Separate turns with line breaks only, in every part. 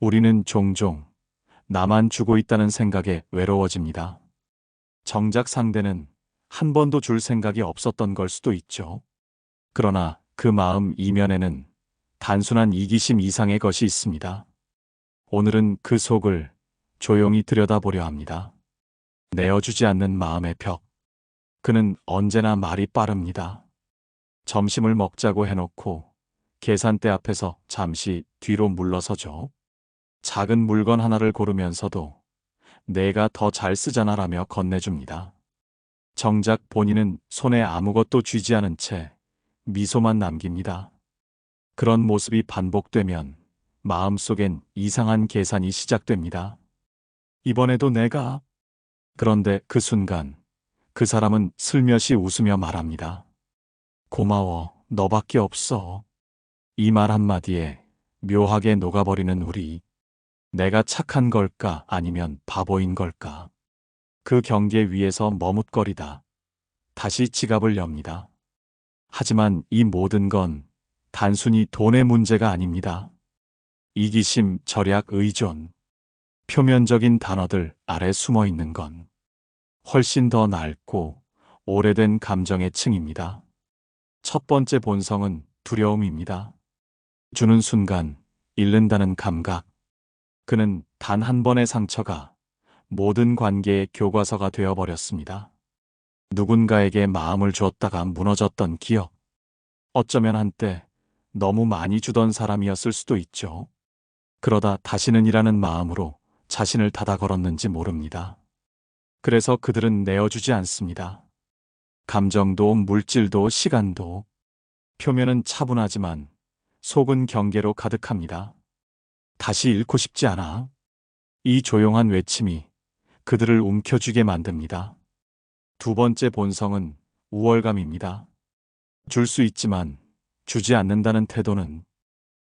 우리는 종종 나만 주고 있다는 생각에 외로워집니다. 정작 상대는 한 번도 줄 생각이 없었던 걸 수도 있죠. 그러나 그 마음 이면에는 단순한 이기심 이상의 것이 있습니다. 오늘은 그 속을 조용히 들여다보려 합니다. 내어주지 않는 마음의 벽. 그는 언제나 말이 빠릅니다. 점심을 먹자고 해놓고 계산대 앞에서 잠시 뒤로 물러서죠. 작은 물건 하나를 고르면서도 내가 더 잘 쓰잖아라며 건네줍니다. 정작 본인은 손에 아무것도 쥐지 않은 채 미소만 남깁니다. 그런 모습이 반복되면 마음속엔 이상한 계산이 시작됩니다. 이번에도 내가. 그런데 그 순간 그 사람은 슬며시 웃으며 말합니다. 고마워, 너밖에 없어. 이 말 한마디에 묘하게 녹아버리는 우리. 내가 착한 걸까 아니면 바보인 걸까? 그 경계 위에서 머뭇거리다 다시 지갑을 엽니다. 하지만 이 모든 건 단순히 돈의 문제가 아닙니다. 이기심, 절약, 의존. 표면적인 단어들 아래 숨어 있는 건 훨씬 더 낡고 오래된 감정의 층입니다. 첫 번째 본성은 두려움입니다. 주는 순간 잃는다는 감각. 그는 단 한 번의 상처가 모든 관계의 교과서가 되어버렸습니다. 누군가에게 마음을 주었다가 무너졌던 기억. 어쩌면 한때 너무 많이 주던 사람이었을 수도 있죠. 그러다 다시는 이라는 마음으로 자신을 닫아 걸었는지 모릅니다. 그래서 그들은 내어주지 않습니다. 감정도 물질도 시간도. 표면은 차분하지만 속은 경계로 가득합니다. 다시 잃고 싶지 않아. 이 조용한 외침이 그들을 움켜쥐게 만듭니다. 두 번째 본성은 우월감입니다. 줄 수 있지만 주지 않는다는 태도는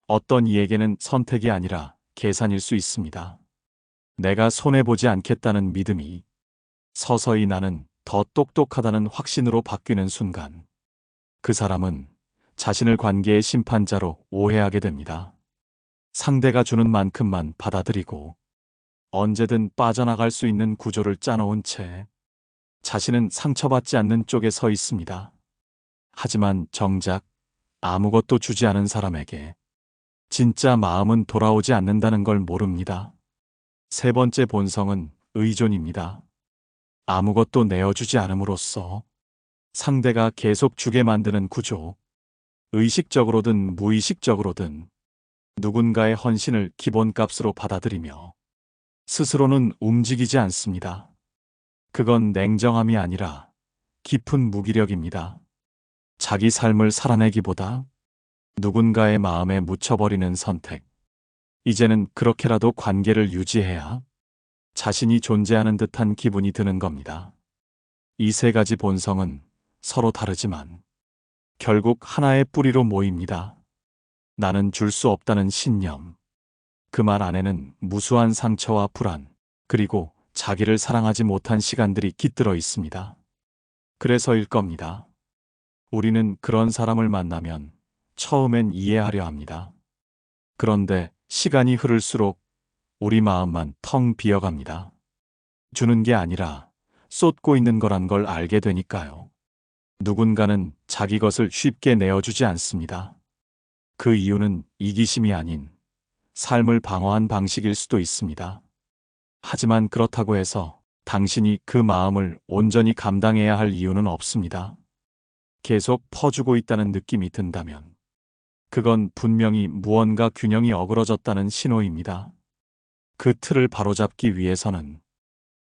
어떤 이에게는 선택이 아니라 계산일 수 있습니다. 내가 손해보지 않겠다는 믿음이 서서히 나는 더 똑똑하다는 확신으로 바뀌는 순간 그 사람은 자신을 관계의 심판자로 오해하게 됩니다. 상대가 주는 만큼만 받아들이고 언제든 빠져나갈 수 있는 구조를 짜놓은 채 자신은 상처받지 않는 쪽에 서 있습니다. 하지만 정작 아무것도 주지 않은 사람에게 진짜 마음은 돌아오지 않는다는 걸 모릅니다. 세 번째 본성은 의존입니다. 아무것도 내어주지 않음으로써 상대가 계속 주게 만드는 구조. 의식적으로든 무의식적으로든 누군가의 헌신을 기본값으로 받아들이며 스스로는 움직이지 않습니다. 그건 냉정함이 아니라 깊은 무기력입니다. 자기 삶을 살아내기보다 누군가의 마음에 묻혀버리는 선택. 이제는 그렇게라도 관계를 유지해야 자신이 존재하는 듯한 기분이 드는 겁니다. 이 세 가지 본성은 서로 다르지만 결국 하나의 뿌리로 모입니다. 나는 줄 수 없다는 신념. 그 말 안에는 무수한 상처와 불안, 그리고 자기를 사랑하지 못한 시간들이 깃들어 있습니다. 그래서일 겁니다. 우리는 그런 사람을 만나면 처음엔 이해하려 합니다. 그런데 시간이 흐를수록 우리 마음만 텅 비어갑니다. 주는 게 아니라 쏟고 있는 거란 걸 알게 되니까요. 누군가는 자기 것을 쉽게 내어주지 않습니다. 그 이유는 이기심이 아닌 삶을 방어한 방식일 수도 있습니다. 하지만 그렇다고 해서 당신이 그 마음을 온전히 감당해야 할 이유는 없습니다. 계속 퍼주고 있다는 느낌이 든다면 그건 분명히 무언가 균형이 어그러졌다는 신호입니다. 그 틀을 바로잡기 위해서는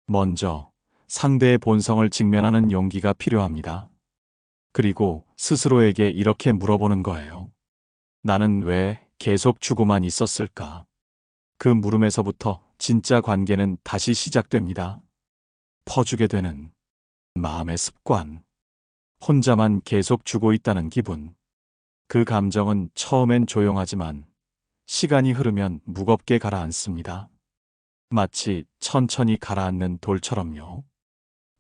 먼저 상대의 본성을 직면하는 용기가 필요합니다. 그리고 스스로에게 이렇게 물어보는 거예요. 나는 왜 계속 주고만 있었을까? 그 물음에서부터 진짜 관계는 다시 시작됩니다. 퍼주게 되는 마음의 습관. 혼자만 계속 주고 있다는 기분. 그 감정은 처음엔 조용하지만 시간이 흐르면 무겁게 가라앉습니다. 마치 천천히 가라앉는 돌처럼요.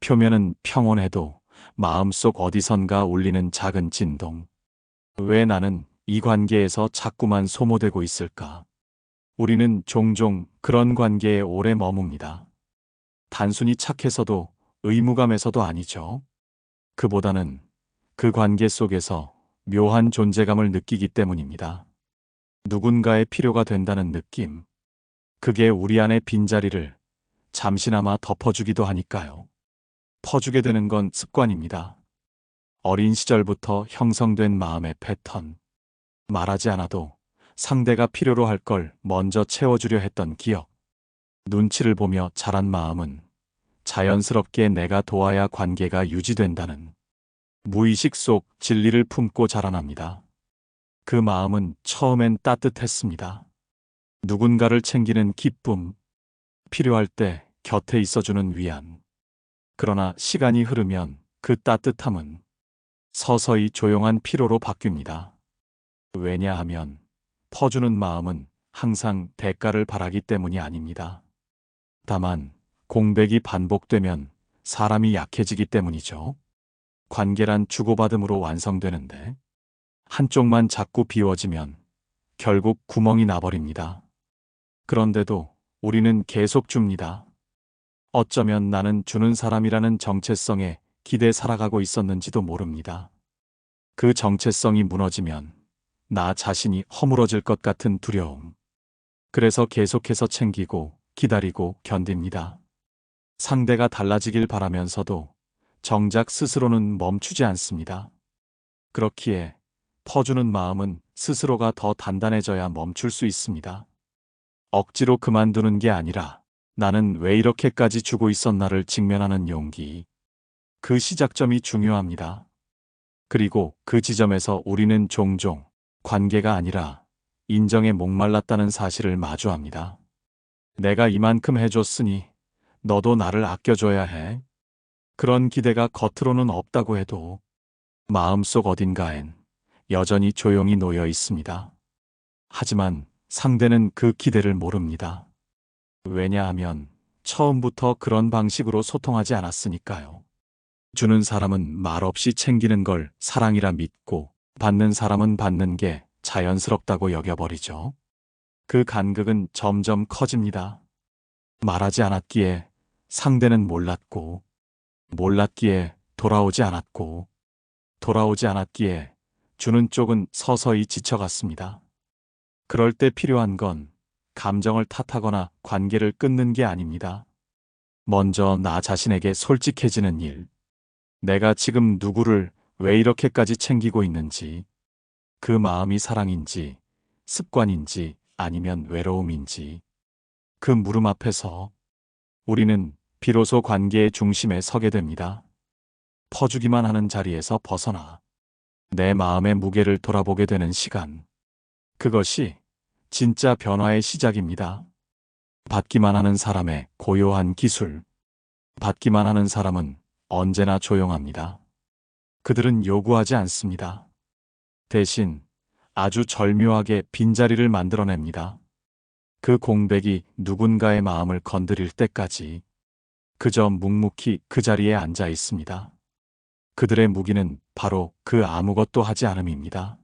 표면은 평온해도 마음속 어디선가 울리는 작은 진동. 왜 나는 이 관계에서 자꾸만 소모되고 있을까? 우리는 종종 그런 관계에 오래 머뭅니다. 단순히 착해서도 의무감에서도 아니죠. 그보다는 그 관계 속에서 묘한 존재감을 느끼기 때문입니다. 누군가의 필요가 된다는 느낌. 그게 우리 안의 빈자리를 잠시나마 덮어주기도 하니까요. 퍼주게 되는 건 습관입니다. 어린 시절부터 형성된 마음의 패턴. 말하지 않아도 상대가 필요로 할 걸 먼저 채워주려 했던 기억. 눈치를 보며 자란 마음은 자연스럽게 내가 도와야 관계가 유지된다는 무의식 속 진리를 품고 자라납니다. 그 마음은 처음엔 따뜻했습니다. 누군가를 챙기는 기쁨, 필요할 때 곁에 있어주는 위안. 그러나 시간이 흐르면 그 따뜻함은 서서히 조용한 피로로 바뀝니다. 왜냐하면 퍼주는 마음은 항상 대가를 바라기 때문이 아닙니다. 다만 공백이 반복되면 사람이 약해지기 때문이죠. 관계란 주고받음으로 완성되는데 한쪽만 자꾸 비워지면 결국 구멍이 나버립니다. 그런데도 우리는 계속 줍니다. 어쩌면 나는 주는 사람이라는 정체성에 기대 살아가고 있었는지도 모릅니다. 그 정체성이 무너지면 나 자신이 허물어질 것 같은 두려움. 그래서 계속해서 챙기고 기다리고 견딥니다. 상대가 달라지길 바라면서도 정작 스스로는 멈추지 않습니다. 그렇기에 퍼주는 마음은 스스로가 더 단단해져야 멈출 수 있습니다. 억지로 그만두는 게 아니라 나는 왜 이렇게까지 주고 있었나를 직면하는 용기. 그 시작점이 중요합니다. 그리고 그 지점에서 우리는 종종 관계가 아니라 인정에 목말랐다는 사실을 마주합니다. 내가 이만큼 해줬으니 너도 나를 아껴줘야 해. 그런 기대가 겉으로는 없다고 해도 마음속 어딘가엔 여전히 조용히 놓여 있습니다. 하지만 상대는 그 기대를 모릅니다. 왜냐하면 처음부터 그런 방식으로 소통하지 않았으니까요. 주는 사람은 말없이 챙기는 걸 사랑이라 믿고 받는 사람은 받는 게 자연스럽다고 여겨버리죠. 그 간극은 점점 커집니다. 말하지 않았기에 상대는 몰랐고, 몰랐기에 돌아오지 않았고, 돌아오지 않았기에 주는 쪽은 서서히 지쳐갔습니다. 그럴 때 필요한 건 감정을 탓하거나 관계를 끊는 게 아닙니다. 먼저 나 자신에게 솔직해지는 일. 내가 지금 누구를 왜 이렇게까지 챙기고 있는지, 그 마음이 사랑인지, 습관인지, 아니면 외로움인지, 그 물음 앞에서 우리는 비로소 관계의 중심에 서게 됩니다. 퍼주기만 하는 자리에서 벗어나 내 마음의 무게를 돌아보게 되는 시간. 그것이 진짜 변화의 시작입니다. 받기만 하는 사람의 고요한 기술. 받기만 하는 사람은 언제나 조용합니다. 그들은 요구하지 않습니다. 대신 아주 절묘하게 빈자리를 만들어냅니다. 그 공백이 누군가의 마음을 건드릴 때까지 그저 묵묵히 그 자리에 앉아 있습니다. 그들의 무기는 바로 그 아무것도 하지 않음입니다.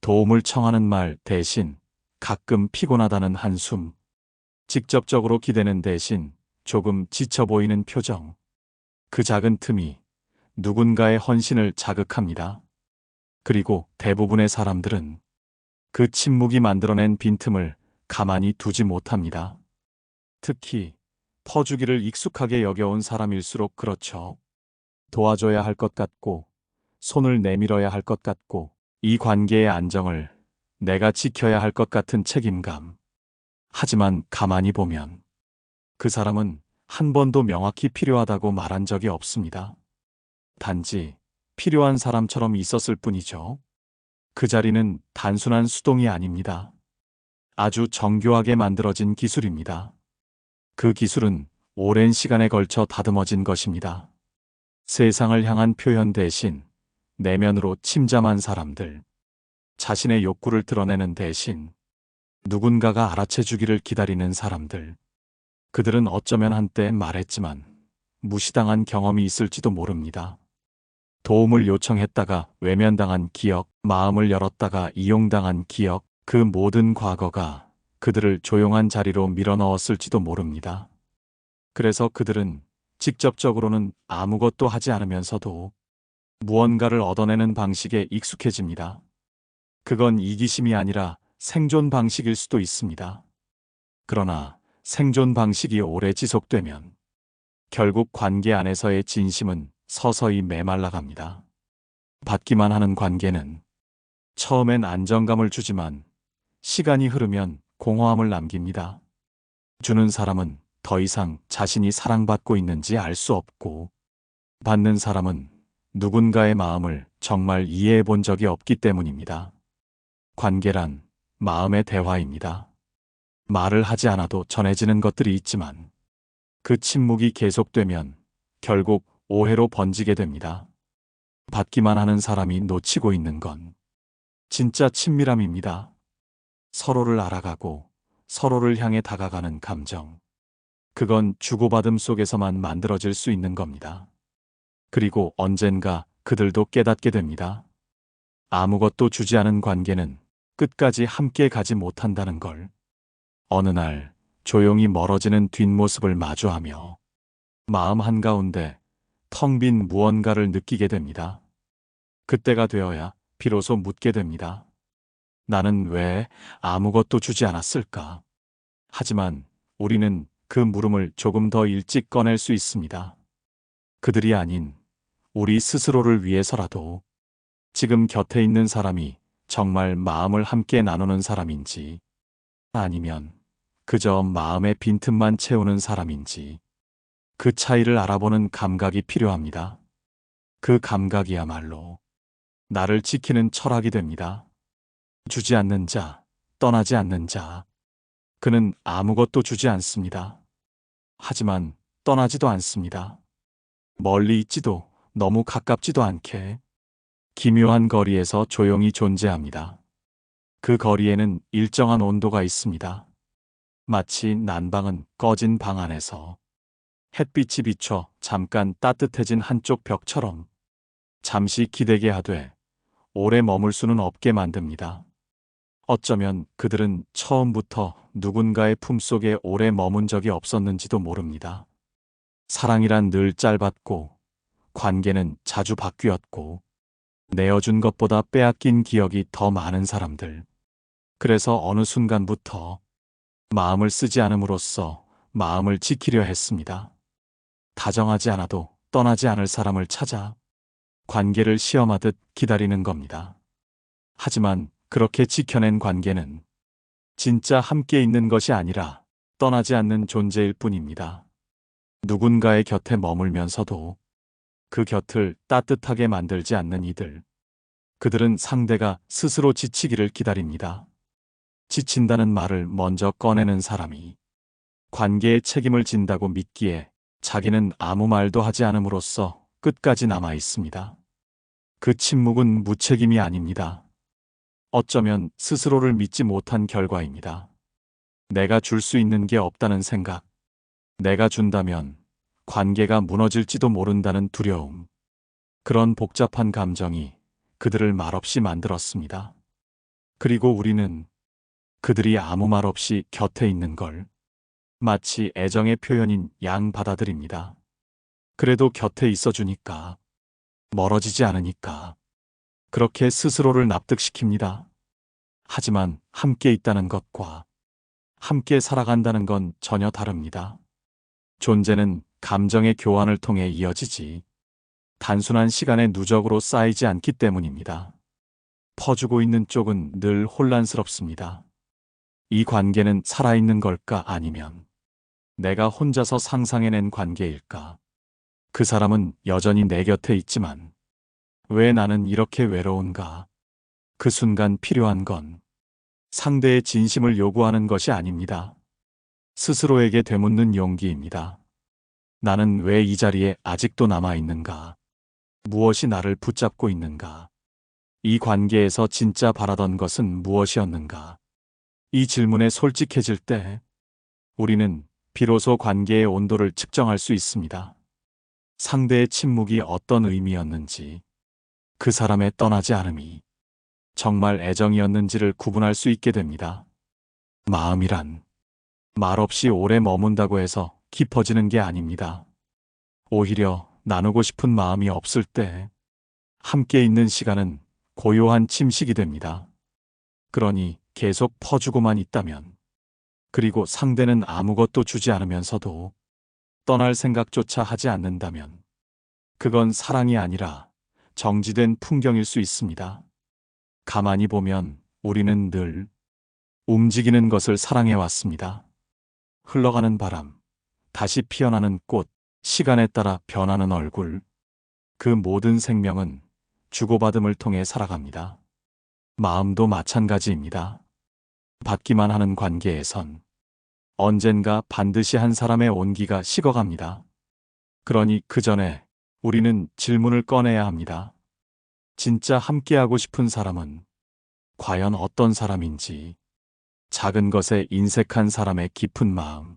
도움을 청하는 말 대신 가끔 피곤하다는 한숨, 직접적으로 기대는 대신 조금 지쳐 보이는 표정. 그 작은 틈이 누군가의 헌신을 자극합니다. 그리고 대부분의 사람들은 그 침묵이 만들어낸 빈틈을 가만히 두지 못합니다. 특히 퍼주기를 익숙하게 여겨온 사람일수록 그렇죠. 도와줘야 할 것 같고, 손을 내밀어야 할 것 같고, 이 관계의 안정을 내가 지켜야 할 것 같은 책임감. 하지만 가만히 보면 그 사람은 한 번도 명확히 필요하다고 말한 적이 없습니다. 단지 필요한 사람처럼 있었을 뿐이죠. 그 자리는 단순한 수동이 아닙니다. 아주 정교하게 만들어진 기술입니다. 그 기술은 오랜 시간에 걸쳐 다듬어진 것입니다. 세상을 향한 표현 대신 내면으로 침잠한 사람들, 자신의 욕구를 드러내는 대신 누군가가 알아채주기를 기다리는 사람들, 그들은 어쩌면 한때 말했지만 무시당한 경험이 있을지도 모릅니다. 도움을 요청했다가 외면당한 기억, 마음을 열었다가 이용당한 기억, 그 모든 과거가 그들을 조용한 자리로 밀어넣었을지도 모릅니다. 그래서 그들은 직접적으로는 아무것도 하지 않으면서도 무언가를 얻어내는 방식에 익숙해집니다. 그건 이기심이 아니라 생존 방식일 수도 있습니다. 그러나 생존 방식이 오래 지속되면 결국 관계 안에서의 진심은 서서히 메말라갑니다. 받기만 하는 관계는 처음엔 안정감을 주지만 시간이 흐르면 공허함을 남깁니다. 주는 사람은 더 이상 자신이 사랑받고 있는지 알 수 없고, 받는 사람은 누군가의 마음을 정말 이해해 본 적이 없기 때문입니다. 관계란 마음의 대화입니다. 말을 하지 않아도 전해지는 것들이 있지만 그 침묵이 계속되면 결국 오해로 번지게 됩니다. 받기만 하는 사람이 놓치고 있는 건 진짜 친밀함입니다. 서로를 알아가고 서로를 향해 다가가는 감정. 그건 주고받음 속에서만 만들어질 수 있는 겁니다. 그리고 언젠가 그들도 깨닫게 됩니다. 아무것도 주지 않은 관계는 끝까지 함께 가지 못한다는 걸. 어느 날 조용히 멀어지는 뒷모습을 마주하며 마음 한가운데 텅 빈 무언가를 느끼게 됩니다. 그때가 되어야 비로소 묻게 됩니다. 나는 왜 아무것도 주지 않았을까? 하지만 우리는 그 물음을 조금 더 일찍 꺼낼 수 있습니다. 그들이 아닌 우리 스스로를 위해서라도 지금 곁에 있는 사람이 정말 마음을 함께 나누는 사람인지, 아니면 그저 마음의 빈틈만 채우는 사람인지, 그 차이를 알아보는 감각이 필요합니다. 그 감각이야말로 나를 지키는 철학이 됩니다. 주지 않는 자, 떠나지 않는 자. 그는 아무것도 주지 않습니다. 하지만 떠나지도 않습니다. 멀리 있지도 너무 가깝지도 않게 기묘한 거리에서 조용히 존재합니다. 그 거리에는 일정한 온도가 있습니다. 마치 난방은 꺼진 방 안에서 햇빛이 비춰 잠깐 따뜻해진 한쪽 벽처럼 잠시 기대게 하되 오래 머물 수는 없게 만듭니다. 어쩌면 그들은 처음부터 누군가의 품속에 오래 머문 적이 없었는지도 모릅니다. 사랑이란 늘 짧았고 관계는 자주 바뀌었고 내어준 것보다 빼앗긴 기억이 더 많은 사람들. 그래서 어느 순간부터 마음을 쓰지 않음으로써 마음을 지키려 했습니다. 다정하지 않아도 떠나지 않을 사람을 찾아 관계를 시험하듯 기다리는 겁니다. 하지만 그렇게 지켜낸 관계는 진짜 함께 있는 것이 아니라 떠나지 않는 존재일 뿐입니다. 누군가의 곁에 머물면서도 그 곁을 따뜻하게 만들지 않는 이들. 그들은 상대가 스스로 지치기를 기다립니다. 지친다는 말을 먼저 꺼내는 사람이 관계의 책임을 진다고 믿기에 자기는 아무 말도 하지 않음으로써 끝까지 남아 있습니다. 그 침묵은 무책임이 아닙니다. 어쩌면 스스로를 믿지 못한 결과입니다. 내가 줄 수 있는 게 없다는 생각, 내가 준다면 관계가 무너질지도 모른다는 두려움, 그런 복잡한 감정이 그들을 말없이 만들었습니다. 그리고 우리는 그들이 아무 말 없이 곁에 있는 걸 마치 애정의 표현인 양 받아들입니다. 그래도 곁에 있어주니까, 멀어지지 않으니까, 그렇게 스스로를 납득시킵니다. 하지만 함께 있다는 것과 함께 살아간다는 건 전혀 다릅니다. 존재는 감정의 교환을 통해 이어지지 단순한 시간의 누적으로 쌓이지 않기 때문입니다. 퍼주고 있는 쪽은 늘 혼란스럽습니다. 이 관계는 살아있는 걸까 아니면 내가 혼자서 상상해낸 관계일까? 그 사람은 여전히 내 곁에 있지만 왜 나는 이렇게 외로운가? 그 순간 필요한 건 상대의 진심을 요구하는 것이 아닙니다. 스스로에게 되묻는 용기입니다. 나는 왜 이 자리에 아직도 남아있는가? 무엇이 나를 붙잡고 있는가? 이 관계에서 진짜 바라던 것은 무엇이었는가? 이 질문에 솔직해질 때 우리는 비로소 관계의 온도를 측정할 수 있습니다. 상대의 침묵이 어떤 의미였는지, 그 사람의 떠나지 않음이 정말 애정이었는지를 구분할 수 있게 됩니다. 마음이란 말없이 오래 머문다고 해서 깊어지는 게 아닙니다. 오히려 나누고 싶은 마음이 없을 때 함께 있는 시간은 고요한 침식이 됩니다. 그러니 계속 퍼주고만 있다면, 그리고 상대는 아무것도 주지 않으면서도 떠날 생각조차 하지 않는다면, 그건 사랑이 아니라 정지된 풍경일 수 있습니다. 가만히 보면 우리는 늘 움직이는 것을 사랑해 왔습니다. 흘러가는 바람, 다시 피어나는 꽃, 시간에 따라 변하는 얼굴, 그 모든 생명은 주고받음을 통해 살아갑니다. 마음도 마찬가지입니다. 받기만 하는 관계에선 언젠가 반드시 한 사람의 온기가 식어갑니다. 그러니 그 전에 우리는 질문을 꺼내야 합니다. 진짜 함께하고 싶은 사람은 과연 어떤 사람인지, 작은 것에 인색한 사람의 깊은 마음,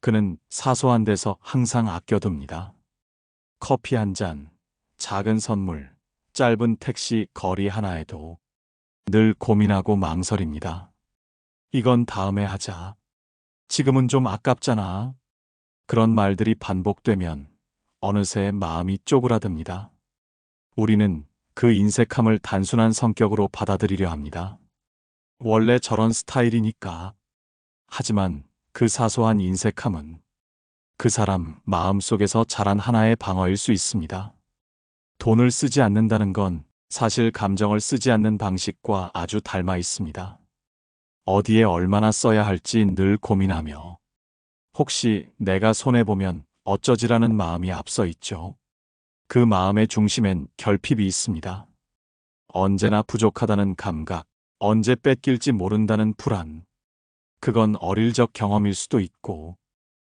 그는 사소한 데서 항상 아껴둡니다. 커피 한 잔, 작은 선물, 짧은 택시 거리 하나에도 늘 고민하고 망설입니다. 이건 다음에 하자. 지금은 좀 아깝잖아. 그런 말들이 반복되면 어느새 마음이 쪼그라듭니다. 우리는 그 인색함을 단순한 성격으로 받아들이려 합니다. 원래 저런 스타일이니까. 하지만 그 사소한 인색함은 그 사람 마음속에서 자란 하나의 방어일 수 있습니다. 돈을 쓰지 않는다는 건 사실 감정을 쓰지 않는 방식과 아주 닮아 있습니다. 어디에 얼마나 써야 할지 늘 고민하며, 혹시 내가 손해보면 어쩌지라는 마음이 앞서 있죠. 그 마음의 중심엔 결핍이 있습니다. 언제나 부족하다는 감각, 언제 뺏길지 모른다는 불안. 그건 어릴 적 경험일 수도 있고,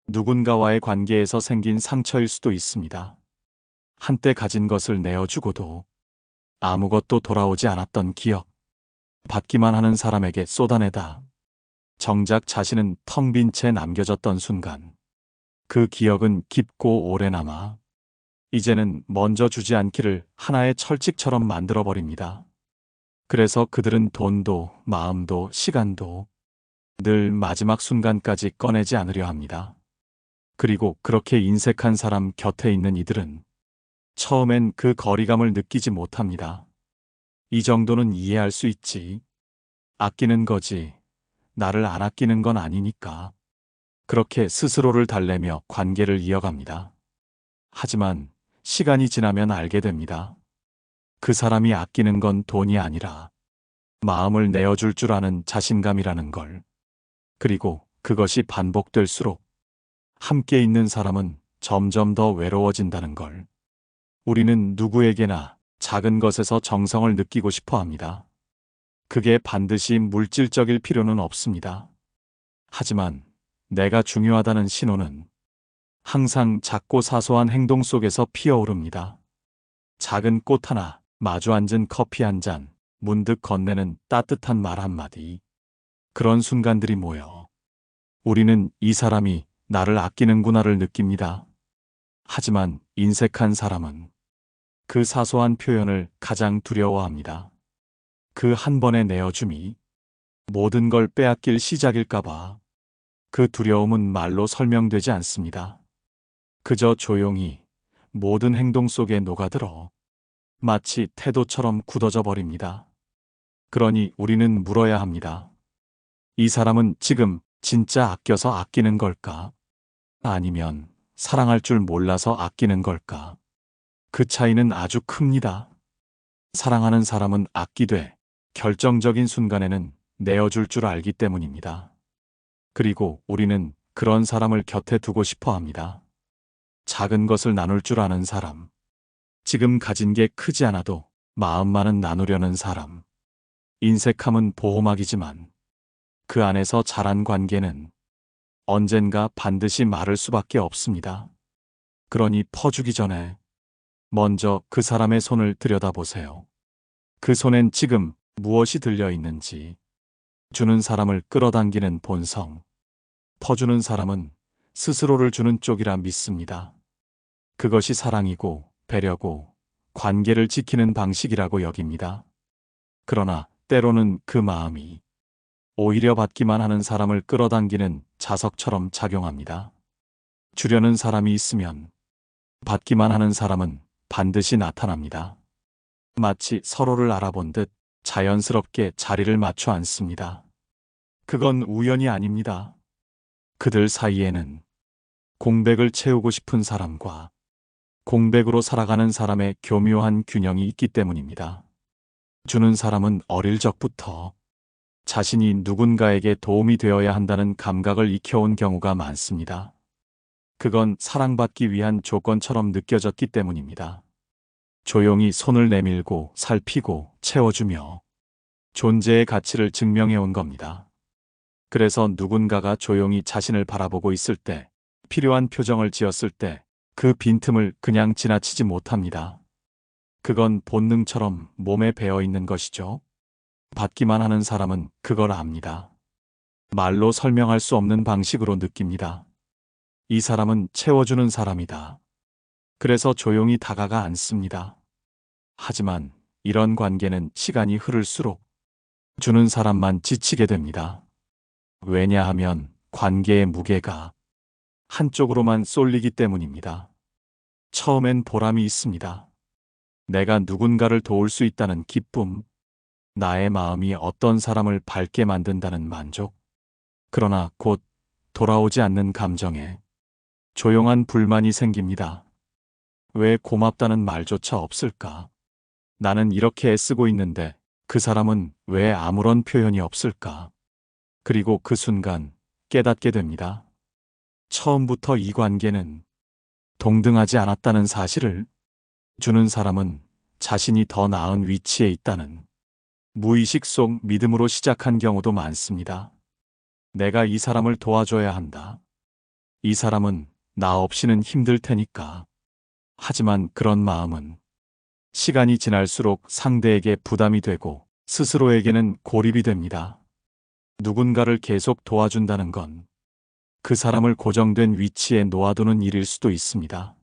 누군가와의 관계에서 생긴 상처일 수도 있습니다. 한때 가진 것을 내어주고도 아무것도 돌아오지 않았던 기억, 받기만 하는 사람에게 쏟아내다 정작 자신은 텅 빈 채 남겨졌던 순간, 그 기억은 깊고 오래 남아 이제는 먼저 주지 않기를 하나의 철칙처럼 만들어버립니다. 그래서 그들은 돈도 마음도 시간도 늘 마지막 순간까지 꺼내지 않으려 합니다. 그리고 그렇게 인색한 사람 곁에 있는 이들은 처음엔 그 거리감을 느끼지 못합니다. 이 정도는 이해할 수 있지. 아끼는 거지. 나를 안 아끼는 건 아니니까. 그렇게 스스로를 달래며 관계를 이어갑니다. 하지만 시간이 지나면 알게 됩니다. 그 사람이 아끼는 건 돈이 아니라 마음을 내어줄 줄 아는 자신감이라는 걸. 그리고 그것이 반복될수록 함께 있는 사람은 점점 더 외로워진다는 걸. 우리는 누구에게나 작은 것에서 정성을 느끼고 싶어 합니다. 그게 반드시 물질적일 필요는 없습니다. 하지만 내가 중요하다는 신호는 항상 작고 사소한 행동 속에서 피어오릅니다. 작은 꽃 하나, 마주 앉은 커피 한 잔, 문득 건네는 따뜻한 말 한마디. 그런 순간들이 모여 우리는 이 사람이 나를 아끼는구나를 느낍니다. 하지만 인색한 사람은 그 사소한 표현을 가장 두려워합니다. 그 한 번의 내어줌이 모든 걸 빼앗길 시작일까봐. 그 두려움은 말로 설명되지 않습니다. 그저 조용히 모든 행동 속에 녹아들어 마치 태도처럼 굳어져 버립니다. 그러니 우리는 물어야 합니다. 이 사람은 지금 진짜 아껴서 아끼는 걸까? 아니면 사랑할 줄 몰라서 아끼는 걸까? 그 차이는 아주 큽니다. 사랑하는 사람은 아끼되 결정적인 순간에는 내어줄 줄 알기 때문입니다. 그리고 우리는 그런 사람을 곁에 두고 싶어 합니다. 작은 것을 나눌 줄 아는 사람. 지금 가진 게 크지 않아도 마음만은 나누려는 사람. 인색함은 보호막이지만 그 안에서 자란 관계는 언젠가 반드시 마를 수밖에 없습니다. 그러니 퍼주기 전에 먼저 그 사람의 손을 들여다보세요. 그 손엔 지금 무엇이 들려 있는지. 주는 사람을 끌어당기는 본성. 퍼주는 사람은 스스로를 주는 쪽이라 믿습니다. 그것이 사랑이고 배려고 관계를 지키는 방식이라고 여깁니다. 그러나 때로는 그 마음이 오히려 받기만 하는 사람을 끌어당기는 자석처럼 작용합니다. 주려는 사람이 있으면 받기만 하는 사람은 반드시 나타납니다. 마치 서로를 알아본 듯 자연스럽게 자리를 맞춰 앉습니다. 그건 우연이 아닙니다. 그들 사이에는 공백을 채우고 싶은 사람과 공백으로 살아가는 사람의 교묘한 균형이 있기 때문입니다. 주는 사람은 어릴 적부터 자신이 누군가에게 도움이 되어야 한다는 감각을 익혀온 경우가 많습니다. 그건 사랑받기 위한 조건처럼 느껴졌기 때문입니다. 조용히 손을 내밀고 살피고 채워주며 존재의 가치를 증명해온 겁니다. 그래서 누군가가 조용히 자신을 바라보고 있을 때, 필요한 표정을 지었을 때 그 빈틈을 그냥 지나치지 못합니다. 그건 본능처럼 몸에 배어 있는 것이죠. 받기만 하는 사람은 그걸 압니다. 말로 설명할 수 없는 방식으로 느낍니다. 이 사람은 채워주는 사람이다. 그래서 조용히 다가가 앉습니다. 하지만 이런 관계는 시간이 흐를수록 주는 사람만 지치게 됩니다. 왜냐하면 관계의 무게가 한쪽으로만 쏠리기 때문입니다. 처음엔 보람이 있습니다. 내가 누군가를 도울 수 있다는 기쁨, 나의 마음이 어떤 사람을 밝게 만든다는 만족. 그러나 곧 돌아오지 않는 감정에 조용한 불만이 생깁니다. 왜 고맙다는 말조차 없을까? 나는 이렇게 애쓰고 있는데 그 사람은 왜 아무런 표현이 없을까? 그리고 그 순간 깨닫게 됩니다. 처음부터 이 관계는 동등하지 않았다는 사실을. 주는 사람은 자신이 더 나은 위치에 있다는 무의식 속 믿음으로 시작한 경우도 많습니다. 내가 이 사람을 도와줘야 한다. 이 사람은 나 없이는 힘들 테니까. 하지만 그런 마음은 시간이 지날수록 상대에게 부담이 되고 스스로에게는 고립이 됩니다. 누군가를 계속 도와준다는 건 그 사람을 고정된 위치에 놓아두는 일일 수도 있습니다.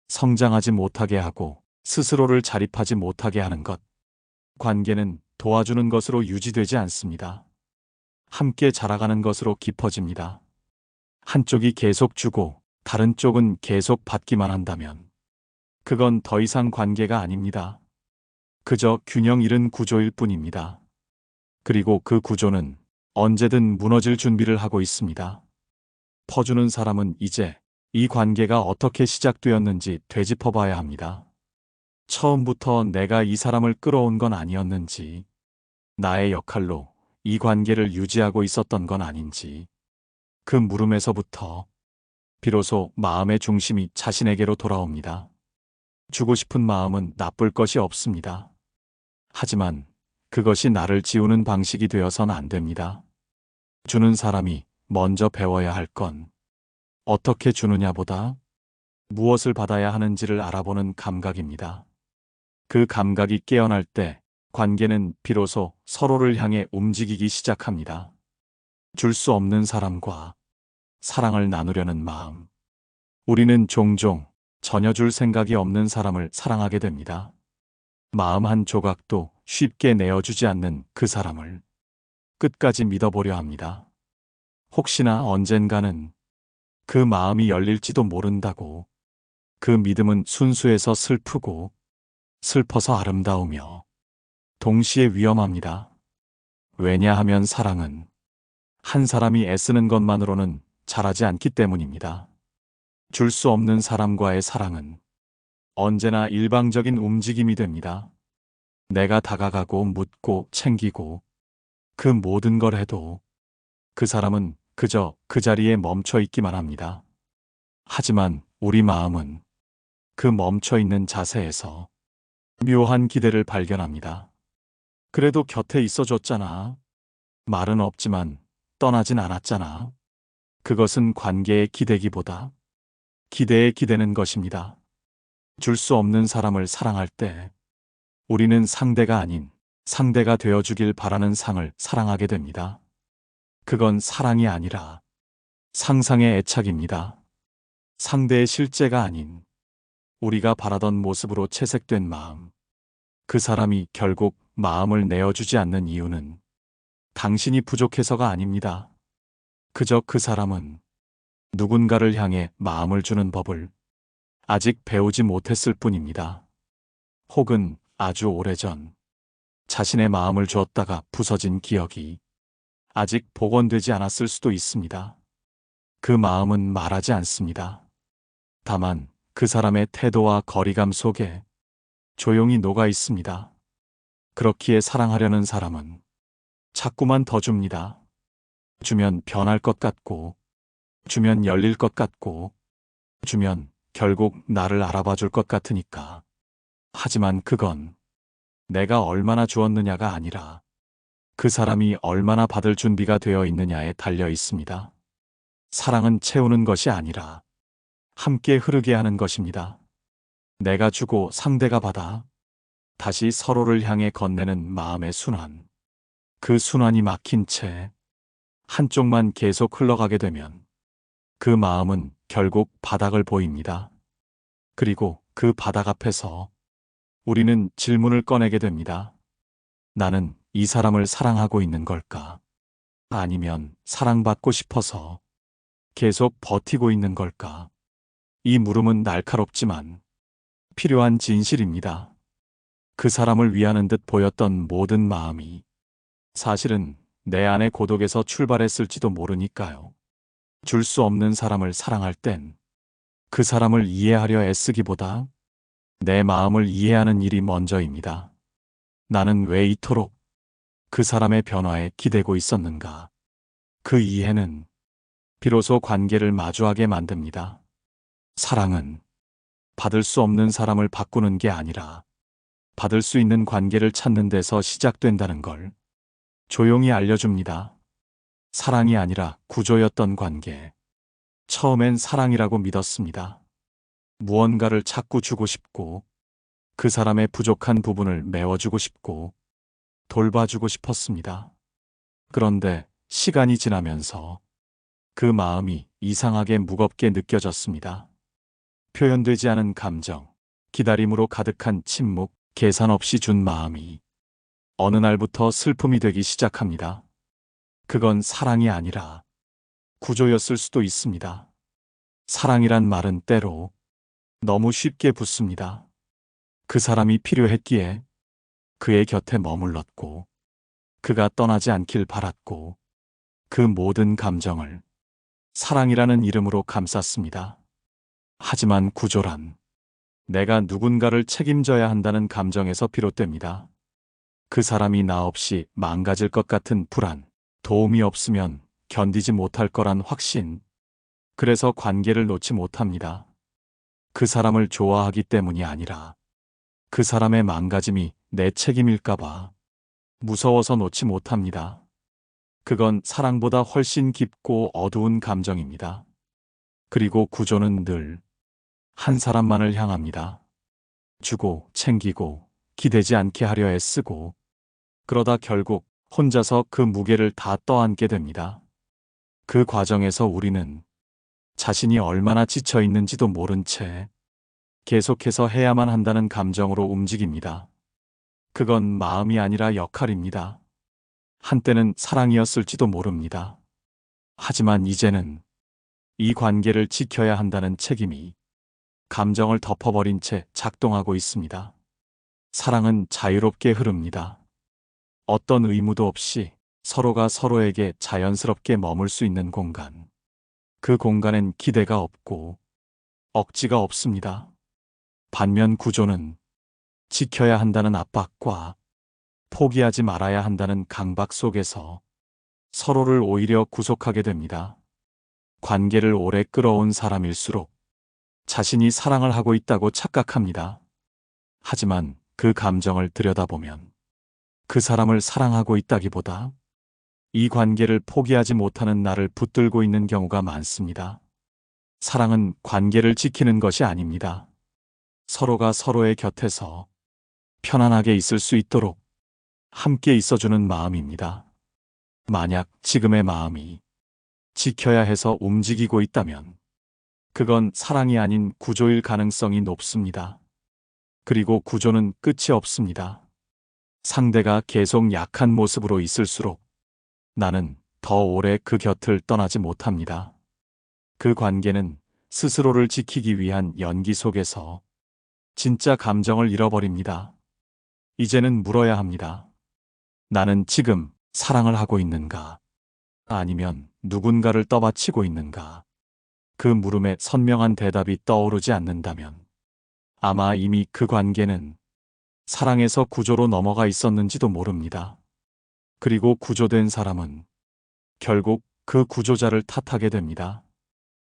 성장하지 못하게 하고 스스로를 자립하지 못하게 하는 것. 관계는 도와주는 것으로 유지되지 않습니다. 함께 자라가는 것으로 깊어집니다. 한쪽이 계속 주고 다른 쪽은 계속 받기만 한다면 그건 더 이상 관계가 아닙니다. 그저 균형 잃은 구조일 뿐입니다. 그리고 그 구조는 언제든 무너질 준비를 하고 있습니다. 퍼주는 사람은 이제 이 관계가 어떻게 시작되었는지 되짚어봐야 합니다. 처음부터 내가 이 사람을 끌어온 건 아니었는지, 나의 역할로 이 관계를 유지하고 있었던 건 아닌지, 그 물음에서부터 비로소 마음의 중심이 자신에게로 돌아옵니다. 주고 싶은 마음은 나쁠 것이 없습니다. 하지만 그것이 나를 지우는 방식이 되어선 안 됩니다. 주는 사람이 먼저 배워야 할 건 어떻게 주느냐보다 무엇을 받아야 하는지를 알아보는 감각입니다. 그 감각이 깨어날 때 관계는 비로소 서로를 향해 움직이기 시작합니다. 줄 수 없는 사람과 사랑을 나누려는 마음. 우리는 종종 전혀 줄 생각이 없는 사람을 사랑하게 됩니다. 마음 한 조각도 쉽게 내어주지 않는 그 사람을 끝까지 믿어보려 합니다. 혹시나 언젠가는 그 마음이 열릴지도 모른다고. 그 믿음은 순수해서 슬프고 슬퍼서 아름다우며 동시에 위험합니다. 왜냐하면 사랑은 한 사람이 애쓰는 것만으로는 자라지 않기 때문입니다. 줄 수 없는 사람과의 사랑은 언제나 일방적인 움직임이 됩니다. 내가 다가가고 묻고 챙기고 그 모든 걸 해도 그 사람은 그저 그 자리에 멈춰 있기만 합니다. 하지만 우리 마음은 그 멈춰 있는 자세에서 묘한 기대를 발견합니다. 그래도 곁에 있어줬잖아. 말은 없지만 떠나진 않았잖아. 그것은 관계의 기대기보다 기대에 기대는 것입니다. 줄 수 없는 사람을 사랑할 때 우리는 상대가 아닌 상대가 되어주길 바라는 상을 사랑하게 됩니다. 그건 사랑이 아니라 상상의 애착입니다. 상대의 실제가 아닌 우리가 바라던 모습으로 채색된 마음. 그 사람이 결국 마음을 내어주지 않는 이유는 당신이 부족해서가 아닙니다. 그저 그 사람은 누군가를 향해 마음을 주는 법을 아직 배우지 못했을 뿐입니다. 혹은 아주 오래전 자신의 마음을 주었다가 부서진 기억이 아직 복원되지 않았을 수도 있습니다. 그 마음은 말하지 않습니다. 다만 그 사람의 태도와 거리감 속에 조용히 녹아 있습니다. 그렇기에 사랑하려는 사람은 자꾸만 더 줍니다. 주면 변할 것 같고, 주면 열릴 것 같고, 주면 결국 나를 알아봐 줄 것 같으니까. 하지만 그건 내가 얼마나 주었느냐가 아니라 그 사람이 얼마나 받을 준비가 되어 있느냐에 달려 있습니다. 사랑은 채우는 것이 아니라 함께 흐르게 하는 것입니다. 내가 주고 상대가 받아 다시 서로를 향해 건네는 마음의 순환. 그 순환이 막힌 채 한쪽만 계속 흘러가게 되면 그 마음은 결국 바닥을 보입니다. 그리고 그 바닥 앞에서 우리는 질문을 꺼내게 됩니다. 나는 이 사람을 사랑하고 있는 걸까? 아니면 사랑받고 싶어서 계속 버티고 있는 걸까? 이 물음은 날카롭지만 필요한 진실입니다. 그 사람을 위하는 듯 보였던 모든 마음이 사실은 내 안의 고독에서 출발했을지도 모르니까요. 줄 수 없는 사람을 사랑할 땐 그 사람을 이해하려 애쓰기보다 내 마음을 이해하는 일이 먼저입니다. 나는 왜 이토록 그 사람의 변화에 기대고 있었는가? 그 이해는 비로소 관계를 마주하게 만듭니다. 사랑은 받을 수 없는 사람을 바꾸는 게 아니라 받을 수 있는 관계를 찾는 데서 시작된다는 걸 조용히 알려줍니다. 사랑이 아니라 구조였던 관계. 처음엔 사랑이라고 믿었습니다. 무언가를 자꾸 주고 싶고 그 사람의 부족한 부분을 메워주고 싶고 돌봐주고 싶었습니다. 그런데 시간이 지나면서 그 마음이 이상하게 무겁게 느껴졌습니다. 표현되지 않은 감정, 기다림으로 가득한 침묵, 계산 없이 준 마음이 어느 날부터 슬픔이 되기 시작합니다. 그건 사랑이 아니라 구조였을 수도 있습니다. 사랑이란 말은 때로 너무 쉽게 붙습니다. 그 사람이 필요했기에 그의 곁에 머물렀고 그가 떠나지 않길 바랐고 그 모든 감정을 사랑이라는 이름으로 감쌌습니다. 하지만 구조란 내가 누군가를 책임져야 한다는 감정에서 비롯됩니다. 그 사람이 나 없이 망가질 것 같은 불안, 도움이 없으면 견디지 못할 거란 확신. 그래서 관계를 놓지 못합니다. 그 사람을 좋아하기 때문이 아니라 그 사람의 망가짐이 내 책임일까봐 무서워서 놓지 못합니다. 그건 사랑보다 훨씬 깊고 어두운 감정입니다. 그리고 구조는 늘 한 사람만을 향합니다. 주고 챙기고 기대지 않게 하려 애쓰고 그러다 결국 혼자서 그 무게를 다 떠안게 됩니다. 그 과정에서 우리는 자신이 얼마나 지쳐 있는지도 모른 채 계속해서 해야만 한다는 감정으로 움직입니다. 그건 마음이 아니라 역할입니다. 한때는 사랑이었을지도 모릅니다. 하지만 이제는 이 관계를 지켜야 한다는 책임이 감정을 덮어버린 채 작동하고 있습니다. 사랑은 자유롭게 흐릅니다. 어떤 의무도 없이 서로가 서로에게 자연스럽게 머물 수 있는 공간. 그 공간엔 기대가 없고 억지가 없습니다. 반면 구조는 지켜야 한다는 압박과 포기하지 말아야 한다는 강박 속에서 서로를 오히려 구속하게 됩니다. 관계를 오래 끌어온 사람일수록 자신이 사랑을 하고 있다고 착각합니다. 하지만 그 감정을 들여다보면 그 사람을 사랑하고 있다기보다 이 관계를 포기하지 못하는 나를 붙들고 있는 경우가 많습니다. 사랑은 관계를 지키는 것이 아닙니다. 서로가 서로의 곁에서 편안하게 있을 수 있도록 함께 있어주는 마음입니다. 만약 지금의 마음이 지켜야 해서 움직이고 있다면 그건 사랑이 아닌 구조일 가능성이 높습니다. 그리고 구조는 끝이 없습니다. 상대가 계속 약한 모습으로 있을수록 나는 더 오래 그 곁을 떠나지 못합니다. 그 관계는 스스로를 지키기 위한 연기 속에서 진짜 감정을 잃어버립니다. 이제는 물어야 합니다. 나는 지금 사랑을 하고 있는가? 아니면 누군가를 떠받치고 있는가? 그 물음에 선명한 대답이 떠오르지 않는다면 아마 이미 그 관계는 사랑에서 구조로 넘어가 있었는지도 모릅니다. 그리고 구조된 사람은 결국 그 구조자를 탓하게 됩니다.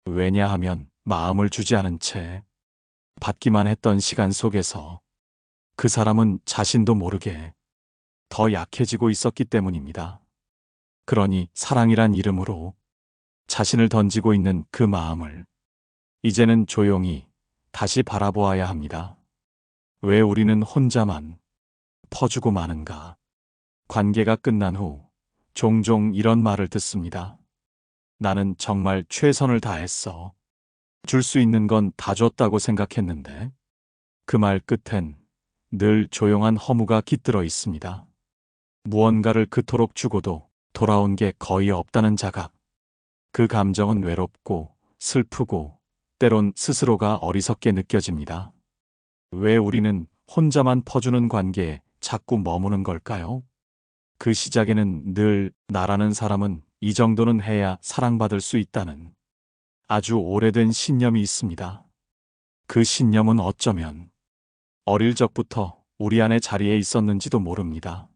왜냐하면 마음을 주지 않은 채 받기만 했던 시간 속에서 그 사람은 자신도 모르게 더 약해지고 있었기 때문입니다. 그러니 사랑이란 이름으로 자신을 던지고 있는 그 마음을 이제는 조용히 다시 바라보아야 합니다. 왜 우리는 혼자만 퍼주고 마는가? 관계가 끝난 후 종종 이런 말을 듣습니다. 나는 정말 최선을 다했어. 줄 수 있는 건 다 줬다고 생각했는데. 그 말 끝엔 늘 조용한 허무가 깃들어 있습니다. 무언가를 그토록 주고도 돌아온 게 거의 없다는 자각. 그 감정은 외롭고 슬프고 때론 스스로가 어리석게 느껴집니다. 왜 우리는 혼자만 퍼주는 관계에 자꾸 머무는 걸까요? 그 시작에는 늘 나라는 사람은 이 정도는 해야 사랑받을 수 있다는 아주 오래된 신념이 있습니다. 그 신념은 어쩌면 어릴 적부터 우리 안에 자리에 있었는지도 모릅니다.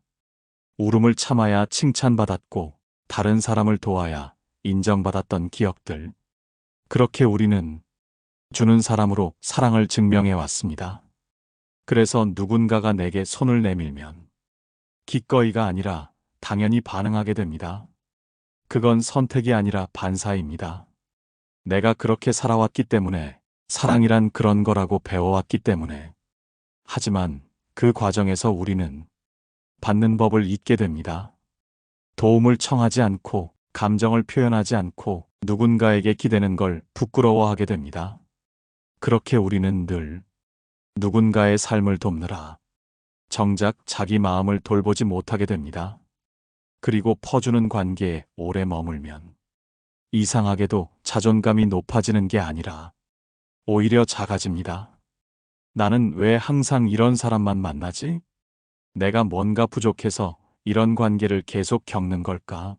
울음을 참아야 칭찬받았고 다른 사람을 도와야 인정받았던 기억들. 그렇게 우리는 주는 사람으로 사랑을 증명해 왔습니다. 그래서 누군가가 내게 손을 내밀면 기꺼이가 아니라 당연히 반응하게 됩니다. 그건 선택이 아니라 반사입니다. 내가 그렇게 살아왔기 때문에 사랑이란 그런 거라고 배워왔기 때문에. 하지만 그 과정에서 우리는 받는 법을 잊게 됩니다. 도움을 청하지 않고 감정을 표현하지 않고 누군가에게 기대는 걸 부끄러워하게 됩니다. 그렇게 우리는 늘 누군가의 삶을 돕느라 정작 자기 마음을 돌보지 못하게 됩니다. 그리고 퍼주는 관계에 오래 머물면 이상하게도 자존감이 높아지는 게 아니라 오히려 작아집니다. 나는 왜 항상 이런 사람만 만나지? 내가 뭔가 부족해서 이런 관계를 계속 겪는 걸까?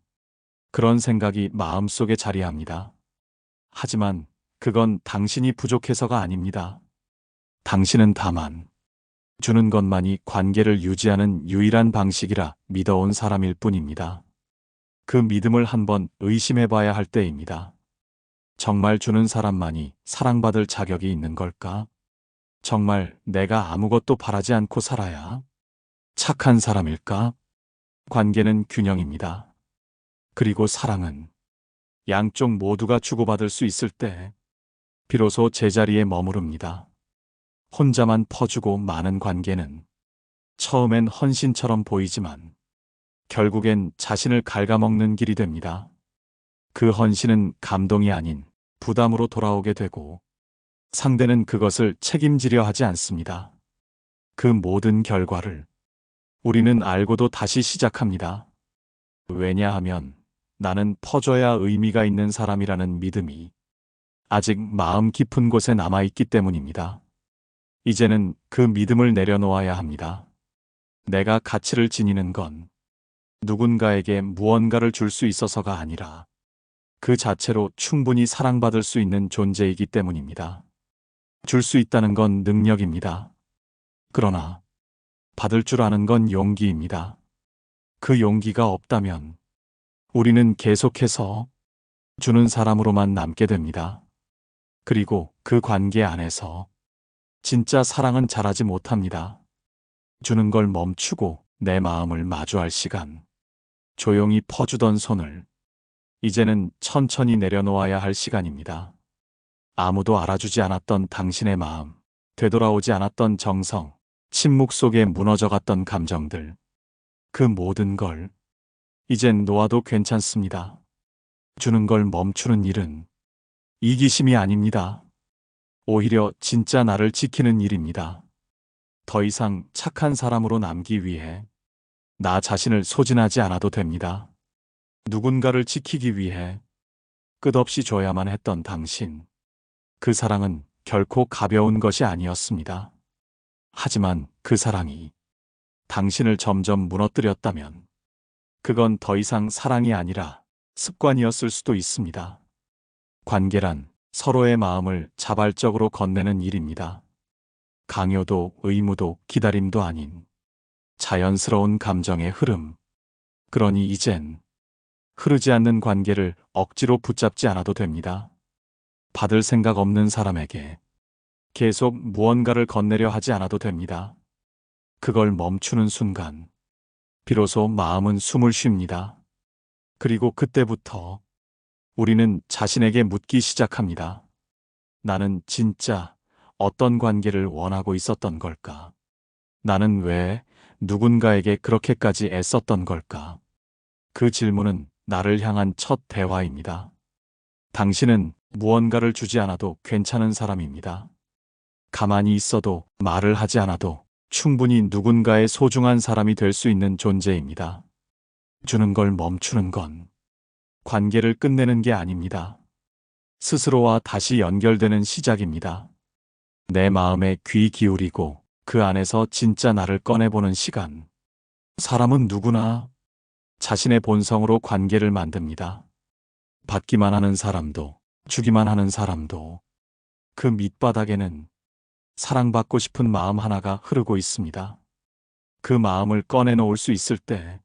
그런 생각이 마음속에 자리합니다. 하지만 그건 당신이 부족해서가 아닙니다. 당신은 다만 주는 것만이 관계를 유지하는 유일한 방식이라 믿어온 사람일 뿐입니다. 그 믿음을 한번 의심해 봐야 할 때입니다. 정말 주는 사람만이 사랑받을 자격이 있는 걸까? 정말 내가 아무것도 바라지 않고 살아야 착한 사람일까? 관계는 균형입니다. 그리고 사랑은 양쪽 모두가 주고받을 수 있을 때 비로소 제자리에 머무릅니다. 혼자만 퍼주고 많은 관계는 처음엔 헌신처럼 보이지만 결국엔 자신을 갉아먹는 길이 됩니다. 그 헌신은 감동이 아닌 부담으로 돌아오게 되고 상대는 그것을 책임지려 하지 않습니다. 그 모든 결과를 우리는 알고도 다시 시작합니다. 왜냐하면 나는 퍼줘야 의미가 있는 사람이라는 믿음이 아직 마음 깊은 곳에 남아있기 때문입니다. 이제는 그 믿음을 내려놓아야 합니다. 내가 가치를 지니는 건 누군가에게 무언가를 줄 수 있어서가 아니라 그 자체로 충분히 사랑받을 수 있는 존재이기 때문입니다. 줄 수 있다는 건 능력입니다. 그러나 받을 줄 아는 건 용기입니다. 그 용기가 없다면 우리는 계속해서 주는 사람으로만 남게 됩니다. 그리고 그 관계 안에서 진짜 사랑은 자라지 못합니다. 주는 걸 멈추고 내 마음을 마주할 시간. 조용히 퍼주던 손을 이제는 천천히 내려놓아야 할 시간입니다. 아무도 알아주지 않았던 당신의 마음, 되돌아오지 않았던 정성, 침묵 속에 무너져갔던 감정들. 그 모든 걸 이젠 놓아도 괜찮습니다. 주는 걸 멈추는 일은 이기심이 아닙니다. 오히려 진짜 나를 지키는 일입니다. 더 이상 착한 사람으로 남기 위해 나 자신을 소진하지 않아도 됩니다. 누군가를 지키기 위해 끝없이 줘야만 했던 당신. 그 사랑은 결코 가벼운 것이 아니었습니다. 하지만 그 사랑이 당신을 점점 무너뜨렸다면 그건 더 이상 사랑이 아니라 습관이었을 수도 있습니다. 관계란 서로의 마음을 자발적으로 건네는 일입니다. 강요도 의무도 기다림도 아닌 자연스러운 감정의 흐름. 그러니 이젠 흐르지 않는 관계를 억지로 붙잡지 않아도 됩니다. 받을 생각 없는 사람에게 계속 무언가를 건네려 하지 않아도 됩니다. 그걸 멈추는 순간 비로소 마음은 숨을 쉽니다. 그리고 그때부터 우리는 자신에게 묻기 시작합니다. 나는 진짜 어떤 관계를 원하고 있었던 걸까? 나는 왜 누군가에게 그렇게까지 애썼던 걸까? 그 질문은 나를 향한 첫 대화입니다. 당신은 무언가를 주지 않아도 괜찮은 사람입니다. 가만히 있어도 말을 하지 않아도 충분히 누군가의 소중한 사람이 될 수 있는 존재입니다. 주는 걸 멈추는 건 관계를 끝내는 게 아닙니다. 스스로와 다시 연결되는 시작입니다. 내 마음에 귀 기울이고 그 안에서 진짜 나를 꺼내보는 시간. 사람은 누구나 자신의 본성으로 관계를 만듭니다. 받기만 하는 사람도, 주기만 하는 사람도 그 밑바닥에는 사랑받고 싶은 마음 하나가 흐르고 있습니다. 그 마음을 꺼내놓을 수 있을 때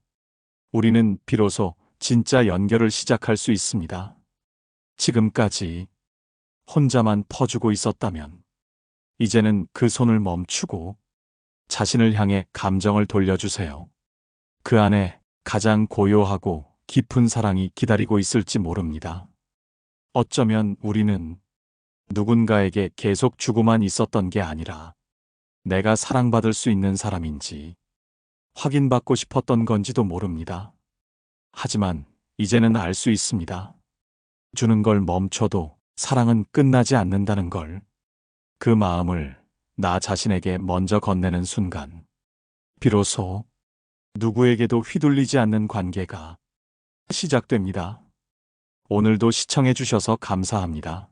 우리는 비로소 진짜 연결을 시작할 수 있습니다. 지금까지 혼자만 퍼주고 있었다면 이제는 그 손을 멈추고 자신을 향해 감정을 돌려주세요. 그 안에 가장 고요하고 깊은 사랑이 기다리고 있을지 모릅니다. 어쩌면 우리는 누군가에게 계속 주고만 있었던 게 아니라 내가 사랑받을 수 있는 사람인지 확인받고 싶었던 건지도 모릅니다. 하지만 이제는 알 수 있습니다. 주는 걸 멈춰도 사랑은 끝나지 않는다는 걸. 그 마음을 나 자신에게 먼저 건네는 순간 비로소 누구에게도 휘둘리지 않는 관계가 시작됩니다. 오늘도 시청해 주셔서 감사합니다.